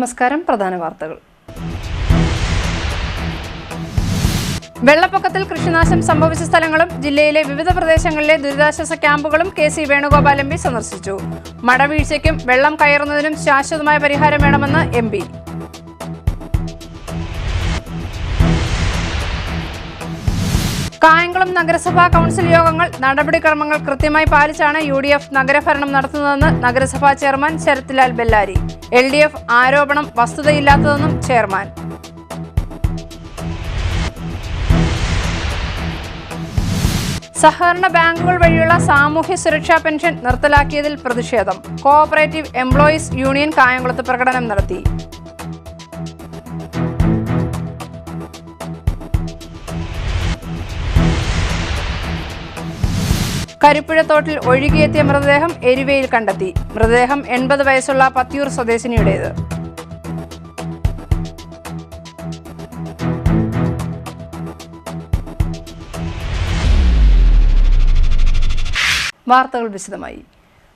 നമസ്കാരം. പ്രധാന വാർത്തകൾ. വെള്ളപ്പൊക്കത്തിൽ കൃഷിനാശം സംഭവിച്ച സ്ഥലങ്ങളും ജില്ലയിലെ വിവിധ പ്രദേശങ്ങളിലെ ദുരിതാശ്വാസ ക്യാമ്പുകളും കെ.സി. വേണുഗോപാൽ എം.പി. സന്ദർശിച്ചു. മടവീഴ്ചയ്ക്കും വെള്ളം കയറുന്നതിനും ശാശ്വതമായ പരിഹാരം വേണമെന്ന് എം.പി. കായംകുളം നഗരസഭാ കൗൺസിൽ യോഗങ്ങൾ നടപടിക്രമങ്ങൾ കൃത്യമായി പാലിച്ചാണ് UDF നഗരഭരണം നടത്തുന്നതെന്ന് നഗരസഭാ ചെയർമാൻ ശരത്ലാൽ ബെല്ലാരി. LDF ആരോപണം വസ്തുതയില്ലാത്തതെന്നും ചെയർമാൻ. സഹകരണ ബാങ്കുകൾ വഴിയുള്ള സാമൂഹ്യ സുരക്ഷാ പെൻഷൻ നിർത്തലാക്കിയതിൽ പ്രതിഷേധം. കോഓപ്പറേറ്റീവ് എംപ്ലോയീസ് യൂണിയൻ കായംകുളത്ത് പ്രകടനം നടത്തി. കരിപ്പുഴത്തോട്ടിൽ ഒഴുകിയെത്തിയ മൃതദേഹം എരുവയിൽ കണ്ടെത്തി. മൃതദേഹം 80 വയസ്സുള്ള പത്തിയൂർ സ്വദേശിനിയുടേത്. വാർത്തകൾ വിശദമായി.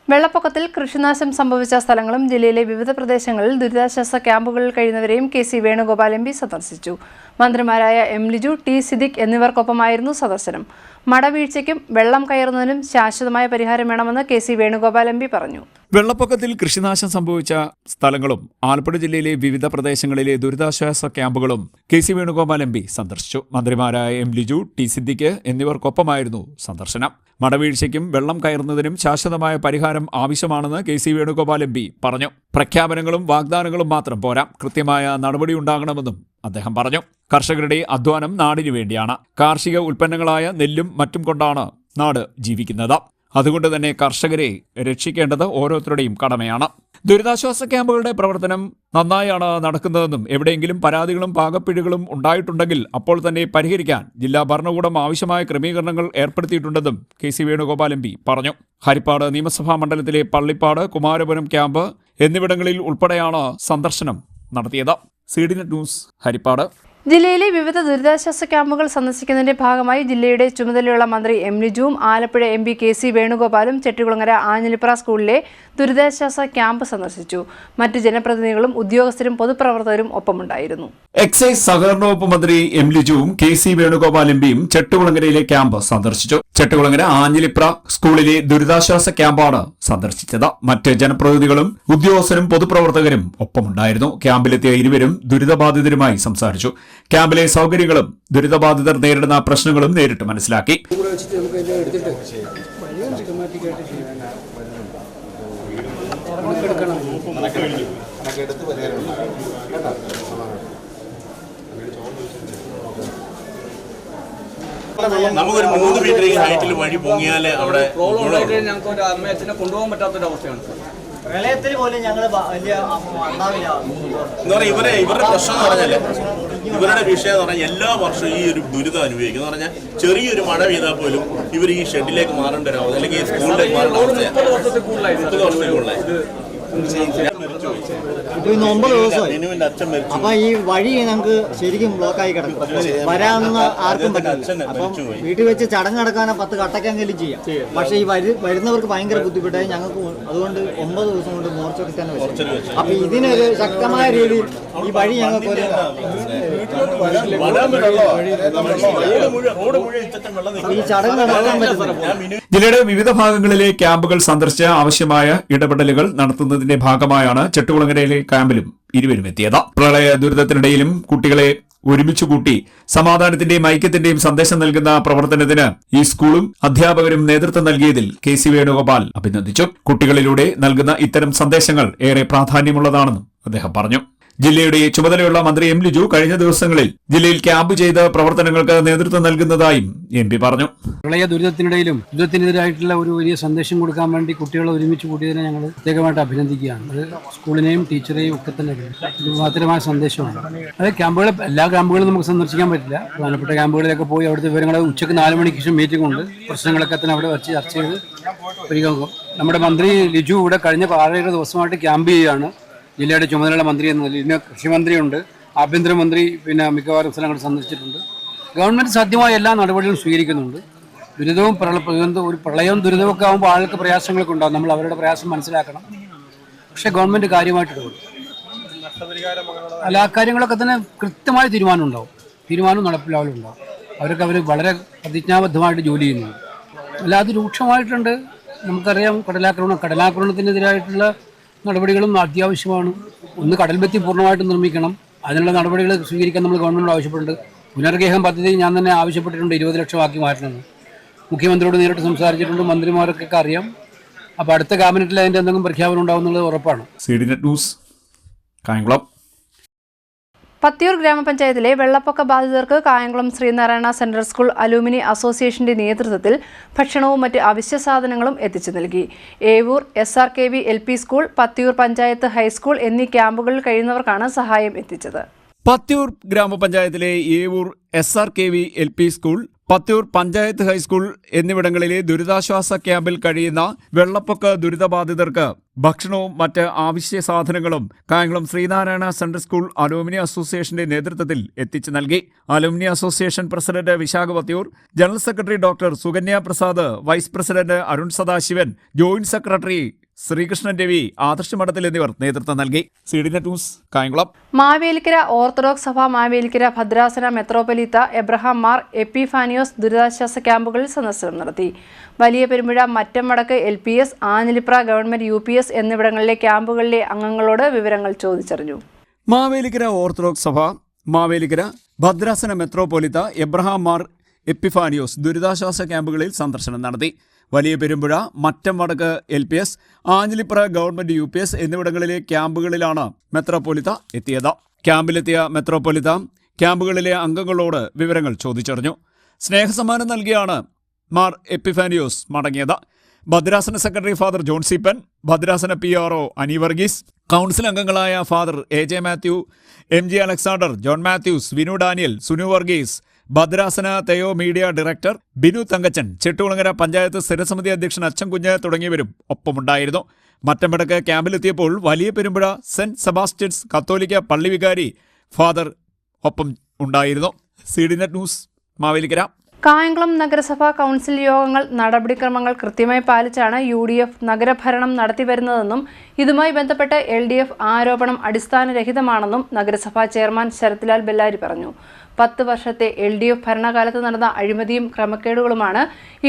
വെള്ളപ്പൊക്കത്തിൽ കൃഷിനാശം സംഭവിച്ച സ്ഥലങ്ങളും ജില്ലയിലെ വിവിധ പ്രദേശങ്ങളിൽ ദുരിതാശ്വാസ ക്യാമ്പുകളിൽ കഴിയുന്നവരെയും കെ.സി. വേണുഗോപാൽ എം.പി. സന്ദർശിച്ചു. മന്ത്രിമാരായ എം. ലിജു, ടി. സിദ്ദിഖ് എന്നിവർക്കൊപ്പമായിരുന്നു സന്ദർശനം. മടവീഴ്ചയ്ക്കും വെള്ളം കയറുന്നതിനും ശാശ്വതമായ പരിഹാരം വേണമെന്ന് കെ.സി. വേണുഗോപാൽ എം.പി. പറഞ്ഞു. വെള്ളപ്പൊക്കത്തിൽ കൃഷിനാശം സംഭവിച്ച സ്ഥലങ്ങളും ആലപ്പുഴ ജില്ലയിലെ വിവിധ പ്രദേശങ്ങളിലെ ദുരിതാശ്വാസ ക്യാമ്പുകളും കെ.സി. വേണുഗോപാൽ എം.പി. സന്ദർശിച്ചു. മന്ത്രിമാരായ എം. ലിജു, ടി. സിദ്ദിഖ് എന്നിവർക്കൊപ്പമായിരുന്നു സന്ദർശനം. മടവീഴ്ചയ്ക്കും വെള്ളം കയറുന്നതിനും ശാശ്വതമായ പരിഹാരം ആവശ്യമാണെന്ന് കെ.സി. വേണുഗോപാൽ എം.പി. പറഞ്ഞു. പ്രഖ്യാപനങ്ങളും വാഗ്ദാനങ്ങളും മാത്രം പോരാ, കൃത്യമായ നടപടിയുണ്ടാകണമെന്നും അദ്ദേഹം പറഞ്ഞു. കർഷകരുടെ അധ്വാനം നാടിനു വേണ്ടിയാണ്. കാർഷിക ഉൽപ്പന്നങ്ങളായ നെല്ലും മറ്റും കൊണ്ടാണ് നാട് ജീവിക്കുന്നത്. അതുകൊണ്ട് തന്നെ കർഷകരെ രക്ഷിക്കേണ്ടത് ഓരോരുത്തരുടെയും കടമയാണ്. ദുരിതാശ്വാസ ക്യാമ്പുകളുടെ പ്രവർത്തനം നന്നായാണ് നടക്കുന്നതെന്നും എവിടെയെങ്കിലും പരാതികളും പാകപ്പിഴകളും ഉണ്ടായിട്ടുണ്ടെങ്കിൽ അപ്പോൾ തന്നെ പരിഹരിക്കാൻ ജില്ലാ ഭരണകൂടം ആവശ്യമായ ക്രമീകരണങ്ങൾ ഏർപ്പെടുത്തിയിട്ടുണ്ടെന്നും കെ.സി. വേണുഗോപാൽ എം.പി. പറഞ്ഞു. ഹരിപ്പാട് നിയമസഭാ മണ്ഡലത്തിലെ പള്ളിപ്പാട്, കുമാരപുരം ക്യാമ്പ് എന്നിവിടങ്ങളിൽ ഉൾപ്പെടെയാണ് സന്ദർശനം നടത്തിയത്. CDNet news, Harippad. ജില്ലയിലെ വിവിധ ദുരിതാശ്വാസ ക്യാമ്പുകൾ സന്ദർശിക്കുന്നതിന്റെ ഭാഗമായി ജില്ലയുടെ ചുമതലയുള്ള മന്ത്രി എം. ലിജുവും ആലപ്പുഴ എം.പി. കെ.സി. വേണുഗോപാലും ചെട്ടികുളങ്ങര ആഞ്ഞിലിപ്ര സ്കൂളിലെ ദുരിതാശ്വാസ ക്യാമ്പ് സന്ദർശിച്ചു. മറ്റ് ജനപ്രതിനിധികളും ഉദ്യോഗസ്ഥരും പൊതുപ്രവർത്തകരും ഒപ്പമുണ്ടായിരുന്നു. എക്സൈസ് സഹകരണ വകുപ്പ് മന്ത്രി എം. ലിജുവും കെ.സി. വേണുഗോപാൽ എം.പിയും ചെട്ടികുളങ്ങരയിലെ ക്യാമ്പ് സന്ദർശിച്ചു. ചെട്ടികുളങ്ങര ആഞ്ഞിലിപ്ര സ്കൂളിലെ ദുരിതാശ്വാസ ക്യാമ്പാണ് സന്ദർശിച്ചത്. മറ്റ് ജനപ്രതിനിധികളും ഉദ്യോഗസ്ഥരും പൊതുപ്രവർത്തകരും ഒപ്പമുണ്ടായിരുന്നു. ക്യാമ്പിലെത്തിയ ഇരുവരും ദുരിതബാധിതരുമായി സംസാരിച്ചു. ക്യാമ്പിലെ സൗകര്യങ്ങളും ദുരിതബാധിതർ നേരിടുന്ന പ്രശ്നങ്ങളും നേരിട്ട് മനസ്സിലാക്കി. നമുക്കൊരു 3 മീറ്റർ ഹൈറ്റിൽ വഴി പൊങ്ങിയാലേ അവിടെ ഞങ്ങൾക്ക് ഒരു അമ്മ അച്ഛനെ കൊണ്ടുപോകാൻ പറ്റാത്തൊരവസ്ഥയാണ്. പ്രളയത്തിൽ പോലും ഞങ്ങൾ വലിയ എന്താ പറയുക, ഇവരുടെ പ്രശ്നം എന്ന് പറഞ്ഞാൽ ഇവരുടെ വിഷയം എന്ന് പറഞ്ഞാൽ എല്ലാ വർഷവും ഈ ഒരു ദുരിതം അനുഭവിക്കും. എന്ന് പറഞ്ഞാൽ ചെറിയൊരു മഴ പെയ്താൽ പോലും ഇവർ ഈ ഷെഡിലേക്ക് മാറേണ്ട ഒരു അവസ്ഥ, അല്ലെങ്കിൽ സ്കൂളിലേക്ക് മാറേണ്ട അവസ്ഥയാണ്. 30 വർഷത്തിൽ കൂടുതലായി. ഇപ്പൊ ഇന്ന് 9 ദിവസമായി. അപ്പൊ ഈ വഴി ഞങ്ങൾക്ക് ശരിക്കും ബ്ലോക്കായി കിടക്കും. വരാമെന്ന് ആർക്കും പറ്റില്ല. അപ്പം വീട്ടിൽ വെച്ച് ചടങ്ങ് നടക്കാനോ 10 കട്ടക്കെങ്കിലും ചെയ്യാം. പക്ഷെ ഈ വരുന്നവർക്ക് ഭയങ്കര ബുദ്ധിമുട്ടായി ഞങ്ങൾക്ക്. അതുകൊണ്ട് 9 ദിവസം കൊണ്ട് മോർച്ചറിൽ തന്നെ വെച്ചു. അപ്പൊ ഇതിനൊരു ശക്തമായ രീതിയിൽ ഈ വഴി ഞങ്ങൾക്ക് ഈ ചടങ്ങ് നടത്താൻ പറ്റും. ജില്ലയുടെ വിവിധ ഭാഗങ്ങളിലെ ക്യാമ്പുകൾ സന്ദർശിച്ച് ആവശ്യമായ ഇടപെടലുകൾ നടത്തുന്നതിന്റെ ഭാഗമായാണ് ചെട്ടികുളങ്ങരയിലെ ക്യാമ്പിലും ഇരുവരും എത്തിയത്. പ്രളയ ദുരിതത്തിനിടയിലും കുട്ടികളെ ഒരുമിച്ചു കൂട്ടി സമാധാനത്തിന്റെയും ഐക്യത്തിന്റെയും സന്ദേശം നൽകുന്ന പ്രവർത്തനത്തിന് ഈ സ്കൂളും അധ്യാപകരും നേതൃത്വം നൽകിയതിൽ കെ.സി. വേണുഗോപാൽ അഭിനന്ദിച്ചു. കുട്ടികളിലൂടെ നൽകുന്ന ഇത്തരം സന്ദേശങ്ങൾ ഏറെ പ്രാധാന്യമുള്ളതാണെന്നും അദ്ദേഹം പറഞ്ഞു. ജില്ലയുടെ ചുമതലയുള്ള മന്ത്രി എം. ലിജു കഴിഞ്ഞ ദിവസങ്ങളിൽ ജില്ലയിൽ ക്യാമ്പ് ചെയ്ത് പ്രവർത്തനങ്ങൾക്ക് നേതൃത്വം നൽകുന്നതായും എം.പി. പറഞ്ഞു. പ്രളയ ദുരിതത്തിനിടയിലും യുദ്ധത്തിനെതിരായിട്ടുള്ള ഒരു വലിയ സന്ദേശം കൊടുക്കാൻ വേണ്ടി കുട്ടികളെ ഒരുമിച്ച് കൂട്ടിയതിനെ ഞങ്ങൾ പ്രത്യേകമായിട്ട് അഭിനന്ദിക്കുകയാണ്. അത് സ്കൂളിനെയും ടീച്ചറെയും ഒക്കെ തന്നെ ഒരു മാത്രമായ സന്ദേശമാണ്. അത് ക്യാമ്പുകൾ, എല്ലാ ക്യാമ്പുകളും നമുക്ക് സന്ദർശിക്കാൻ പറ്റില്ല. പ്രധാനപ്പെട്ട ക്യാമ്പുകളിലൊക്കെ പോയി അവിടുത്തെ വിവരങ്ങൾ ഉച്ചയ്ക്ക് 4 മണിക്ക് ശേഷം മീറ്റിംഗ് ഉണ്ട്. പ്രശ്നങ്ങളൊക്കെ തന്നെ അവിടെ വെച്ച് ചർച്ച ചെയ്ത് പരിഗണിക്കും. നമ്മുടെ മന്ത്രി ലിജു ഇവിടെ കഴിഞ്ഞ 6 ദിവസമായിട്ട് ക്യാമ്പ് ചെയ്യുകയാണ്. ജില്ലയുടെ ചുമതലയുള്ള മന്ത്രി എന്ന നിലയിൽ ഇന്ന് കൃഷിമന്ത്രിയുണ്ട്, ആഭ്യന്തരമന്ത്രി മിക്കവാറും സ്ഥലങ്ങൾ സന്ദർശിച്ചിട്ടുണ്ട്. ഗവൺമെൻറ് സാധ്യമായ എല്ലാ നടപടികളും സ്വീകരിക്കുന്നുണ്ട്. ദുരിതവും പ്രളയവും ദുരിതമൊക്കെ ആകുമ്പോൾ ആൾക്ക് പ്രയാസങ്ങളൊക്കെ ഉണ്ടാകും. നമ്മൾ അവരുടെ പ്രയാസം മനസ്സിലാക്കണം. പക്ഷേ ഗവൺമെൻറ് കാര്യമായിട്ട് ഇടപെടും. അല്ല, ആ കാര്യങ്ങളൊക്കെ തന്നെ കൃത്യമായ തീരുമാനം നടപ്പിലാവലുണ്ടാവും. അവർ വളരെ പ്രതിജ്ഞാബദ്ധമായിട്ട് ജോലി ചെയ്യുന്നു. അല്ല, അത് രൂക്ഷമായിട്ടുണ്ട്. നമുക്കറിയാം, കടലാക്രമണത്തിനെതിരായിട്ടുള്ള നടപടികളും അത്യാവശ്യമാണ്. ഒന്ന്, കടൽഭിത്തി പൂർണ്ണമായിട്ടും നിർമ്മിക്കണം. അതിനുള്ള നടപടികൾ സ്വീകരിക്കാൻ നമ്മൾ ഗവൺമെൻറ്റിനോട് ആവശ്യപ്പെട്ടിട്ടുണ്ട്. പുനർഗേഹം പദ്ധതി ഞാൻ തന്നെ ആവശ്യപ്പെട്ടിട്ടുണ്ട് 20 ലക്ഷം ആക്കി മാറ്റണമെന്ന്. മുഖ്യമന്ത്രിയോട് നേരിട്ട് സംസാരിച്ചിട്ടുണ്ട്. മന്ത്രിമാർക്കൊക്കെ അറിയാം. അപ്പോൾ അടുത്ത ക്യാബിനറ്റിൽ അതിൻ്റെ എന്തെങ്കിലും പ്രഖ്യാപനം ഉണ്ടാവുന്നുള്ളത് ഉറപ്പാണ്. CDNet news, Kayamkulam. പത്തിയൂർ ഗ്രാമപഞ്ചായത്തിലെ വെള്ളപ്പൊക്ക ബാധിതർക്ക് Kayamkulam Sreenarayana central school alumni അസോസിയേഷന്റെ നേതൃത്വത്തിൽ ഭക്ഷണവും മറ്റ് അവശ്യ സാധനങ്ങളും എത്തിച്ചു നൽകി. Evoor SRKV LP school, Pathiyoor panchayat high school എന്നീ ക്യാമ്പുകളിൽ കഴിയുന്നവർക്കാണ് സഹായം എത്തിച്ചത്. പത്തിയൂർ ഗ്രാമപഞ്ചായത്തിലെ Evoor SRKV LP school, Pathiyoor panchayat high school എന്നിവിടങ്ങളിലെ ദുരിതാശ്വാസ ക്യാമ്പിൽ കഴിയുന്ന വെള്ളപ്പൊക്ക ദുരിതബാധിതർക്ക് ഭക്ഷണവും മറ്റ് ആവശ്യ സാധനങ്ങളും Kayamkulam Sreenarayana central school alumni അസോസിയേഷന്റെ നേതൃത്വത്തിൽ എത്തിച്ചു നൽകി. Alumni association president Vishakha Pathiyoor, general secretary doctor Sukanya Prasad, vice president Arun Sadasivan, joint secretary Sreekrishnan Ravi, Adarsha Madathil എന്നിവർ നേതൃത്വം നൽകി. CDNet news, Kayamkulam. Mavelikkara orthodox സഭ മാവേലിക്കര ഭദ്രാസന മെത്രോപൊലീത്ത എബ്രഹാം മാർ എപ്പിഫാനിയോസ് ദുരിതാശ്വാസ ക്യാമ്പുകളിൽ സന്ദർശനം നടത്തി. വലിയ Perumpuzha, Mattamvadakku LPS, Anjilipra government UPS എന്നിവിടങ്ങളിലെ ക്യാമ്പുകളിലെ അംഗങ്ങളോട് വിവരങ്ങൾ ചോദിച്ചറിഞ്ഞു. മാവേലിക്കര ഓർത്തഡോക്സ് സഭ മാവേലിക്കര ഭദ്രാസന മെത്രോപൊലീത്ത എബ്രഹാം മാർ എപ്പിഫാനിയോസ് ദുരിതാശ്വാസ ക്യാമ്പുകളിൽ സന്ദർശനം നടത്തി. വലിയ Perumpuzha, Mattamvadakku LPS, Anjilipra government UPS എന്നിവിടങ്ങളിലെ ക്യാമ്പുകളിലാണ് മെത്രോപൊലിത്ത എത്തിയത്. ക്യാമ്പിലെത്തിയ മെത്രോപൊലിത്ത ക്യാമ്പുകളിലെ അംഗങ്ങളോട് വിവരങ്ങൾ ചോദിച്ചറിഞ്ഞു. സ്നേഹസമ്മാനം നൽകിയാണ് മാർ എപ്പിഫാനിയോസ് മടങ്ങിയത്. ഭദ്രാസന സെക്രട്ടറി ഫാദർ ജോൺ സീപ്പൻ, ഭദ്രാസന PRO അനി വർഗീസ്, കൗൺസിൽ അംഗങ്ങളായ father AJ Mathew, MG Alexander, John Mathews, Vinu Daniel, Sunu Varghese, ഭദ്രാസന Theo media director Binu Thankachan, Chettikulangara panchayat സ്ഥിരസമിതി അധ്യക്ഷൻ അച്ചൻകുഞ്ഞ് തുടങ്ങിയവരും ഒപ്പമുണ്ടായിരുന്നു. മറ്റംവടക്ക് ക്യാമ്പിലെത്തിയപ്പോൾ വലിയ പെരുമ്പുഴ സെന്റ് സെബാസ്റ്റ്യൻസ് കത്തോലിക്ക പള്ളി വികാരി ഫാദർ ഒപ്പം ഉണ്ടായിരുന്നു. CDNet news, Mavelikkara. കായംകുളം നഗരസഭാ കൗൺസിൽ യോഗങ്ങൾ നടപടിക്രമങ്ങൾ കൃത്യമായി പാലിച്ചാണ് UDF നഗരഭരണം നടത്തിവരുന്നതെന്നും ഇതുമായി ബന്ധപ്പെട്ട് LDF ആരോപണം അടിസ്ഥാനരഹിതമാണെന്നും നഗരസഭാ ചെയർമാൻ ശരത്ലാൽ ബെല്ലാരി പറഞ്ഞു. 10 വർഷത്തെ LDF ഭരണകാലത്ത് നടന്ന അഴിമതിയും ക്രമക്കേടുകളുമാണ്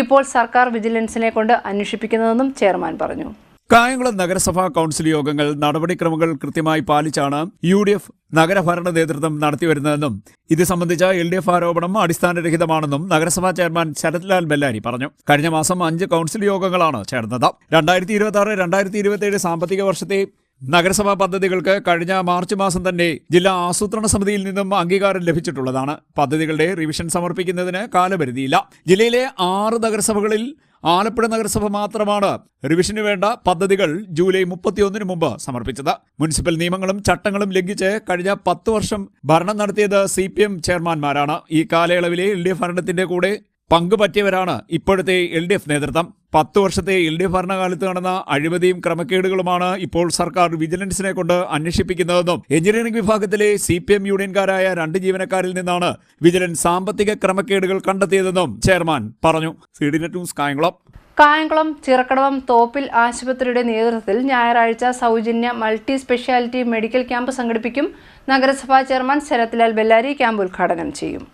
ഇപ്പോൾ സർക്കാർ വിജിലൻസിനെ കൊണ്ട് അന്വേഷിപ്പിക്കുന്നതെന്നും ചെയർമാൻ പറഞ്ഞു. കായംകുളം നഗരസഭാ കൗൺസിൽ യോഗങ്ങൾ നടപടിക്രമങ്ങൾ കൃത്യമായി പാലിച്ചാണ് UDF നഗരഭരണ നേതൃത്വം നടത്തിവരുന്നതെന്നും ഇത് സംബന്ധിച്ച LDF ആരോപണം അടിസ്ഥാനരഹിതമാണെന്നും നഗരസഭാ ചെയർമാൻ ശരത്ലാൽ ബെല്ലാരി പറഞ്ഞു. കഴിഞ്ഞ മാസം 5 കൗൺസിൽ യോഗങ്ങളാണ് ചേർന്നത്. 2026-2027 സാമ്പത്തിക വർഷത്തെ നഗരസഭാ പദ്ധതികൾക്ക് കഴിഞ്ഞ മാർച്ച് മാസം തന്നെ ജില്ലാ ആസൂത്രണ സമിതിയിൽ നിന്നും അംഗീകാരം ലഭിച്ചിട്ടുള്ളതാണ്. പദ്ധതികളുടെ റിവിഷൻ സമർപ്പിക്കുന്നതിന് കാലപരിധിയില്ല. ജില്ലയിലെ 6 നഗരസഭകളിൽ ആലപ്പുഴ നഗരസഭ മാത്രമാണ് റിവിഷന് വേണ്ട പദ്ധതികൾ ജൂലൈ 31 മുമ്പ് സമർപ്പിച്ചത്. മുനിസിപ്പൽ നിയമങ്ങളും ചട്ടങ്ങളും ലംഘിച്ച് കഴിഞ്ഞ 10 വർഷം ഭരണം നടത്തിയത് CPM ചെയർമാൻമാരാണ്. ഈ കാലയളവിലെ LDF ഭരണത്തിന്റെ കൂടെ പങ്കുപറ്റിയവരാണ് ഇപ്പോഴത്തെ LDF നേതൃത്വം. 10 വർഷത്തെ LDF ഭരണകാലത്ത് നടന്ന അഴിമതിയും ക്രമക്കേടുകളുമാണ് ഇപ്പോൾ സർക്കാർ വിജിലൻസിനെ കൊണ്ട് അന്വേഷിപ്പിക്കുന്നതെന്നും എഞ്ചിനീയറിംഗ് വിഭാഗത്തിലെ CPM യൂണിയൻകാരായ 2 ജീവനക്കാരിൽ നിന്നാണ് വിജിലൻസ് സാമ്പത്തിക ക്രമക്കേടുകൾ കണ്ടെത്തിയതെന്നും ചെയർമാൻ പറഞ്ഞു. CDNet news, Kayamkulam. കായംകുളം ചിറക്കടവം തോപ്പിൽ ആശുപത്രിയുടെ നേതൃത്വത്തിൽ ഞായറാഴ്ച സൗജന്യ മൾട്ടി സ്പെഷ്യാലിറ്റി മെഡിക്കൽ ക്യാമ്പ് സംഘടിപ്പിക്കും. നഗരസഭാ ചെയർമാൻ ശരത്ലാൽ ബെല്ലാരി ക്യാമ്പ് ഉദ്ഘാടനം ചെയ്യും.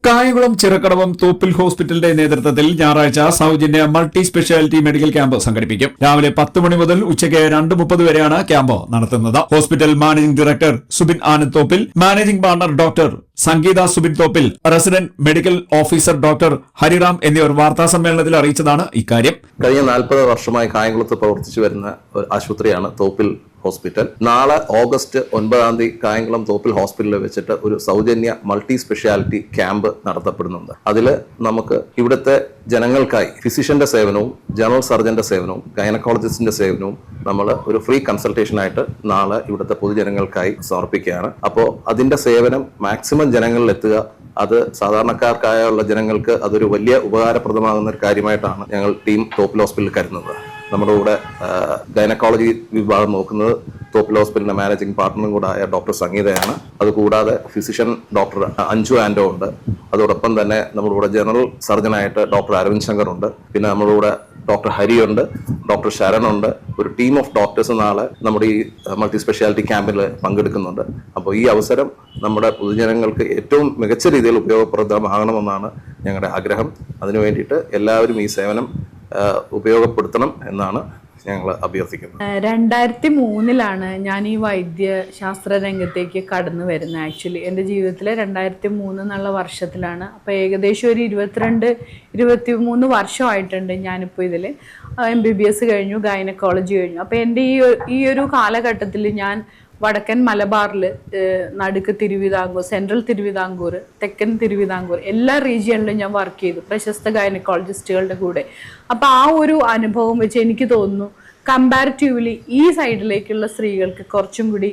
കായംകുളം ചിറക്കടവം തോപ്പിൽ ഹോസ്പിറ്റലിന്റെ നേതൃത്വത്തിൽ ഞായറാഴ്ച സൗജന്യ മൾട്ടി സ്പെഷ്യാലിറ്റി മെഡിക്കൽ ക്യാമ്പ് സംഘടിപ്പിക്കും. രാവിലെ 10 മണി മുതൽ ഉച്ചയ്ക്ക് 2:30 വരെയാണ് ക്യാമ്പ് നടത്തുന്നത്. Hospital managing director Subin Anand Thoppil, managing partner doctor Sangeetha Subin Thoppil, resident medical officer doctor Hariram എന്നിവർ വാർത്താസമ്മേളനത്തിൽ അറിയിച്ചതാണ് ഇക്കാര്യം. കഴിഞ്ഞ 40 വർഷമായി കായംകുളത്ത് പ്രവർത്തിച്ചു വരുന്ന ഒരു ആശുപത്രിയാണ് തോപ്പിൽ ഹോസ്പിറ്റൽ. നാളെ ഓഗസ്റ്റ് 9 കായംകുളം തോപ്പിൽ ഹോസ്പിറ്റലിൽ വെച്ചിട്ട് ഒരു സൗജന്യ മൾട്ടി സ്പെഷ്യാലിറ്റി ക്യാമ്പ് നടത്തപ്പെടുന്നുണ്ട്. അതിൽ നമുക്ക് ഇവിടുത്തെ ജനങ്ങൾക്കായി ഫിസിഷ്യന്റെ സേവനവും ജനറൽ സർജന്റെ സേവനവും ഗൈനക്കോളജിസ്റ്റിന്റെ സേവനവും നമ്മൾ ഒരു ഫ്രീ കൺസൾട്ടേഷനായിട്ട് നാളെ ഇവിടുത്തെ പൊതുജനങ്ങൾക്കായി സമർപ്പിക്കുകയാണ്. അപ്പോൾ അതിന്റെ സേവനം മാക്സിമം ജനങ്ങളിൽ എത്തുക, അത് സാധാരണക്കാർക്കായുള്ള ജനങ്ങൾക്ക് അതൊരു വലിയ ഉപകാരപ്രദമാകുന്ന ഒരു കാര്യമായിട്ടാണ് ഞങ്ങൾ ടീം തോപ്പിൽ ഹോസ്പിറ്റലിൽ കരുതുന്നത്. നമ്മുടെ കൂടെ ഗൈനക്കോളജി വിഭാഗം നോക്കുന്നത് തോപ്പിൽ ഹോസ്പിറ്റലിന്റെ മാനേജിംഗ് പാർട്ണറും കൂടെ ആയ ഡോക്ടർ സംഗീതയാണ്. അതുകൂടാതെ ഫിസിഷ്യൻ ഡോക്ടർ അഞ്ജു ആൻഡോ ഉണ്ട്. അതോടൊപ്പം തന്നെ നമ്മുടെ കൂടെ ജനറൽ സർജനായിട്ട് ഡോക്ടർ അരവിന്ദ് ശങ്കർ ഉണ്ട്. പിന്നെ നമ്മുടെ കൂടെ ഡോക്ടർ ഹരിയുണ്ട്, ഡോക്ടർ ശരൺ ഉണ്ട്, ഒരു ടീം ഓഫ് ഡോക്ടേഴ്സ് നാളെ നമ്മുടെ ഈ മൾട്ടി സ്പെഷ്യാലിറ്റി ക്യാമ്പിൽ പങ്കെടുക്കുന്നുണ്ട്. അപ്പോൾ ഈ അവസരം നമ്മുടെ പൊതുജനങ്ങൾക്ക് ഏറ്റവും മികച്ച രീതിയിൽ ഉപയോഗപ്രദമാകണമെന്നാണ് ഞങ്ങളുടെ ആഗ്രഹം. അതിനു വേണ്ടിയിട്ട് എല്ലാവരും ഈ സേവനം ഉപയോഗപ്പെടുത്തണം എന്നാണ് ഞങ്ങൾ അഭ്യർത്ഥിക്കുന്നത്. 2003 ഞാൻ ഈ വൈദ്യശാസ്ത്ര രംഗത്തേക്ക് കടന്നു വരുന്നത്. ആക്ച്വലി എൻ്റെ ജീവിതത്തിൽ 2003 എന്നുള്ള വർഷത്തിലാണ്. അപ്പോൾ ഏകദേശം ഒരു 22-23 വർഷമായിട്ടുണ്ട് ഞാനിപ്പോൾ ഇതിൽ. MBBS കഴിഞ്ഞു, ഗൈനക്കോളജി കഴിഞ്ഞു. അപ്പോൾ എൻ്റെ ഈ ഒരു കാലഘട്ടത്തിൽ ഞാൻ വടക്കൻ മലബാറിൽ, നടുക്ക് തിരുവിതാംകൂർ, സെൻട്രൽ തിരുവിതാംകൂർ, തെക്കൻ തിരുവിതാംകൂർ എല്ലാ റീജിയണിലും ഞാൻ വർക്ക് ചെയ്തു പ്രശസ്ത ഗൈനക്കോളജിസ്റ്റുകളുടെ കൂടെ. അപ്പോൾ ആ ഒരു അനുഭവം വെച്ച് എനിക്ക് തോന്നുന്നു കമ്പാരിറ്റീവ്ലി ഈ സൈഡിലേക്കുള്ള സ്ത്രീകൾക്ക് കുറച്ചും കൂടി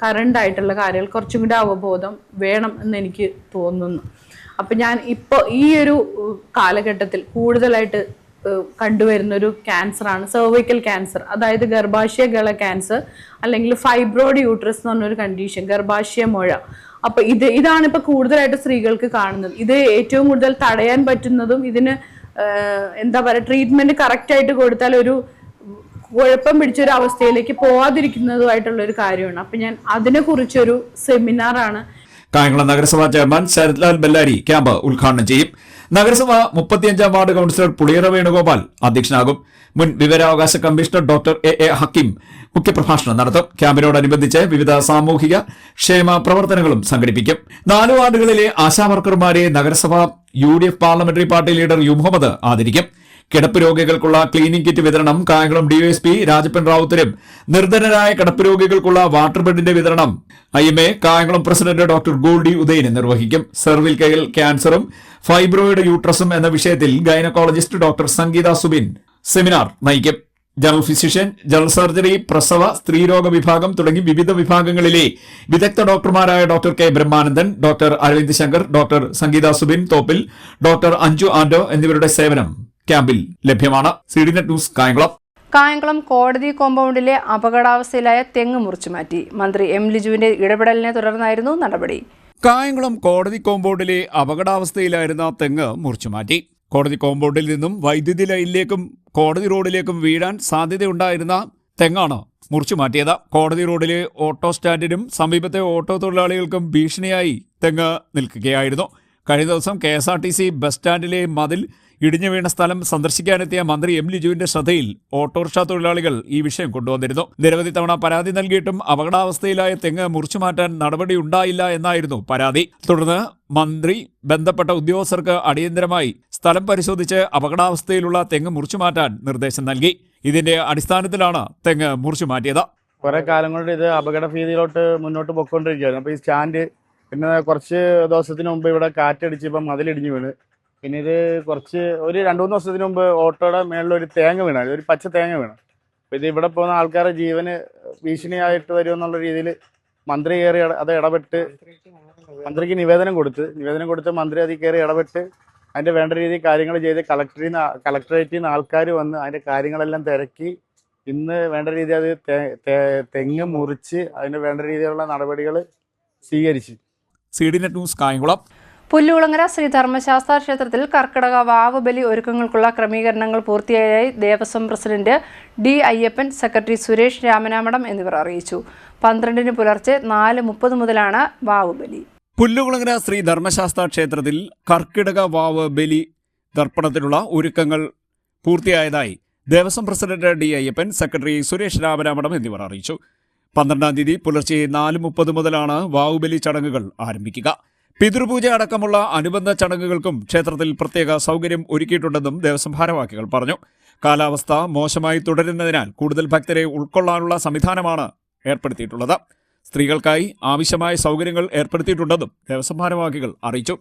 കറണ്ട് ആയിട്ടുള്ള കാര്യങ്ങൾ കുറച്ചും കൂടി അവബോധം വേണം എന്ന് എനിക്ക് തോന്നുന്നു. അപ്പം ഞാൻ ഇപ്പോൾ ഈ ഒരു കാലഘട്ടത്തിൽ കൂടുതലായിട്ട് കണ്ടുവരുന്ന ഒരു ക്യാൻസറാണ് സെർവിക്കൽ ക്യാൻസർ. അതായത് ഗർഭാശയ ഗള ക്യാൻസർ അല്ലെങ്കിൽ ഫൈബ്രോയിഡ് യൂട്രസ് എന്ന് പറഞ്ഞൊരു കണ്ടീഷൻ, ഗർഭാശയ മുഴ. അപ്പോൾ ഇതാണ് ഇപ്പോൾ കൂടുതലായിട്ട് സ്ത്രീകൾക്ക് കാണുന്നത്. ഇത് ഏറ്റവും കൂടുതൽ തടയാൻ പറ്റുന്നതും ഇതിന് എന്താ പറയുക ട്രീറ്റ്മെൻറ്റ് കറക്റ്റായിട്ട് കൊടുത്താൽ ഒരു കുഴപ്പം പിടിച്ചൊരു അവസ്ഥയിലേക്ക് പോവാതിരിക്കുന്നതുമായിട്ടുള്ളൊരു കാര്യമാണ്. അപ്പം ഞാൻ അതിനെക്കുറിച്ചൊരു സെമിനാറാണ് കായംകുളം നഗരസഭാ ചെയർമാൻ ശരത്ലാൽ ബെല്ലാരി ക്യാമ്പ് ഉദ്ഘാടനം ചെയ്യും. നഗരസഭ 35-ാം വാർഡ് കൌൺസിലർ പുളിയറ വേണുഗോപാൽ അധ്യക്ഷനാകും. മുൻ വിവരാവകാശ കമ്മീഷണർ ഡോക്ടർ എ ഹക്കീം മുഖ്യപ്രഭാഷണം നടത്തും. ക്യാമ്പിനോടനുബന്ധിച്ച് വിവിധ സാമൂഹിക ക്ഷേമ പ്രവർത്തനങ്ങളും സംഘടിപ്പിക്കും. 4 വാർഡുകളിലെ ആശാവർക്കർമാരെ നഗരസഭ UDF parliamentary party leader U Muhammad ആദരിക്കും. കിടപ്പ് രോഗികൾക്കുള്ള ക്ലീനിംഗ് കിറ്റ് വിതരണം കായംകുളം DYSP രാജപ്പൻ റാവുത്തരും, നിർധനരായ കിടപ്പ് രോഗികൾക്കുള്ള വാട്ടർ ബെഡിന്റെ വിതരണം IMA Kayamkulam president doctor Goldy ഉദയന് നിർവഹിക്കും. സെർവിക്കൽ ക്യാൻസറും ഫൈബ്രോയിഡ് യൂട്രസും എന്ന വിഷയത്തിൽ gynaecologist doctor Sangeetha Subin seminar നയിക്കും. ജനറൽ ഫിസിഷ്യൻ, ജനറൽ സർജറി, പ്രസവ, സ്ത്രീരോഗ വിഭാഗം തുടങ്ങി വിവിധ വിഭാഗങ്ങളിലെ വിദഗ്ധ ഡോക്ടർമാരായ doctor K Brahmanandan, doctor Aravind Shankar, doctor Sangeetha Subin Thoppil, doctor Anju Ando എന്നിവരുടെ സേവനം ക്യാമ്പിൽ ലഭ്യമാണ്. CDNet news Kayamkulam. കായംകുളം കോടതി കോമ്പൗണ്ടിലെ അപകടാവസ്ഥയിലായ തെങ്ങ് മുറിച്ചുമാറ്റി. മന്ത്രി M. ലിജുവിന്റെ ഇടപെടലിനെ തുടർന്നായിരുന്നു നടപടി. കായംകുളം കോടതി കോമ്പൗണ്ടിലെ അപകടാവസ്ഥയിലായിരുന്ന തെങ്ങ് മുറിച്ചുമാറ്റി. കോടതി കോമ്പൗണ്ടിൽ നിന്നും വൈദ്യുതി ലൈനിലേക്കും കോടതി റോഡിലേക്കും വീഴാൻ സാധ്യതയുണ്ടായിരുന്ന തെങ്ങാണ് മുറിച്ചുമാറ്റിയത്. കോടതി റോഡിലെ ഓട്ടോ സ്റ്റാൻഡിനും സമീപത്തെ ഓട്ടോ തൊഴിലാളികൾക്കും ഭീഷണിയായി തെങ്ങ് നിൽക്കുകയായിരുന്നു. കഴിഞ്ഞ ദിവസം KSRTC ബസ് സ്റ്റാൻഡിലെ മതിൽ ഇടിഞ്ഞു വീണ സ്ഥലം സന്ദർശിക്കാനെത്തിയ മന്ത്രി M. ലിജുവിന്റെ ശ്രദ്ധയിൽ ഓട്ടോറിക്ഷ തൊഴിലാളികൾ ഈ വിഷയം കൊണ്ടുവന്നിരുന്നു. നിരവധി തവണ പരാതി നൽകിയിട്ടും അപകടാവസ്ഥയിലായ തെങ്ങ് മുറിച്ചുമാറ്റാൻ നടപടിയുണ്ടായില്ല എന്നായിരുന്നു പരാതി. തുടർന്ന് മന്ത്രി ബന്ധപ്പെട്ട ഉദ്യോഗസ്ഥർക്ക് അടിയന്തരമായി സ്ഥലം പരിശോധിച്ച് അപകടാവസ്ഥയിലുള്ള തെങ്ങ് മുറിച്ചുമാറ്റാൻ നിർദ്ദേശം നൽകി. ഇതിന്റെ അടിസ്ഥാനത്തിലാണ് തെങ്ങ് മുറിച്ചുമാറ്റിയത്. കുറെ കാലം കൊണ്ട് ഇത് അപകട ഭീതിയിലോട്ട് മുന്നോട്ട് പൊയ്ക്കൊണ്ടിരിക്കുകയായിരുന്നു. അപ്പോൾ ഈ സ്റ്റാൻഡ് പിന്നെ കുറച്ച് ദിവസത്തിന് മുമ്പ് ഇവിടെ കാറ്റടിച്ച് ഇപ്പം മതിലിടിഞ്ഞ് വീണ്. പിന്നെ ഇത് ഒരു 2-3 ദിവസത്തിന് മുമ്പ് ഓട്ടോയുടെ മേളിൽ ഒരു തേങ്ങ വീണ, ഒരു പച്ച തേങ്ങ വീണു. അപ്പോൾ ഇത് ഇവിടെ പോകുന്ന ആൾക്കാരുടെ ജീവന് ഭീഷണിയായിട്ട് വരുമെന്നുള്ള രീതിയിൽ മന്ത്രി കയറി അത് ഇടപെട്ട് മന്ത്രിക്ക് നിവേദനം കൊടുത്ത് മന്ത്രി അതിൽ കയറി ഇടപെട്ട് അതിൻ്റെ വേണ്ട രീതിയിൽ കാര്യങ്ങൾ ചെയ്ത് കളക്ടറേറ്റിൽ നിന്ന് ആൾക്കാർ വന്ന് അതിൻ്റെ കാര്യങ്ങളെല്ലാം തിരക്കി ഇന്ന് വേണ്ട രീതിയിൽ അത് തെങ്ങ് മുറിച്ച് അതിന് വേണ്ട രീതിയിലുള്ള നടപടികൾ സ്വീകരിച്ചു. CDNet news Kayamkulam. പുല്ലുകുളങ്ങര ശ്രീ ധർമ്മശാസ്ത്ര ക്ഷേത്രത്തിൽ കർക്കിടക വാവ് ബലി ഒരുക്കങ്ങൾക്കുള്ള ക്രമീകരണങ്ങൾ പൂർത്തിയായി Devaswom president D. Ayyappan, secretary Suresh Ramanamadam എന്നിവർ അറിയിച്ചു. 12-ന് പുലർച്ചെ 4:30 മുതലാണ് വാവ് ബലി. പുല്ലുകുളങ്ങര ശ്രീ ധർമ്മശാസ്ത്ര ക്ഷേത്രത്തിൽ കർക്കിടക വാവ് ബലി ദർപ്പണത്തിനുള്ള ഒരുക്കങ്ങൾ പൂർത്തിയായതായി Devaswom president D. Ayyappan, secretary Suresh Ramanamadam എന്നിവർ അറിയിച്ചു. 12-ാം തീയതി പുലർച്ചെ 4:30 മുതലാണ് വാവുബലി ചടങ്ങുകൾ ആരംഭിക്കുക. പിതൃപൂജ അടക്കമുള്ള അനുബന്ധ ചടങ്ങുകൾക്കും ക്ഷേത്രത്തിൽ പ്രത്യേക സൗകര്യം ഒരുക്കിയിട്ടുണ്ടെന്നും ദേവസ്വം ഭാരവാഹികൾ പറഞ്ഞു. കാലാവസ്ഥ മോശമായി തുടരുന്നതിനാൽ കൂടുതൽ ഭക്തരെ ഉൾക്കൊള്ളാനുള്ള സംവിധാനമാണ് ഏർപ്പെടുത്തിയിട്ടുള്ളത്. സ്ത്രീകൾക്കായി ആവശ്യമായ സൗകര്യങ്ങൾ ഏർപ്പെടുത്തിയിട്ടുണ്ടെന്നും ദേവസ്വം ഭാരവാഹികൾ അറിയിച്ചു.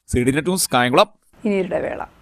CDNet news Kayamkulam. ഇനിയുടെ വേള.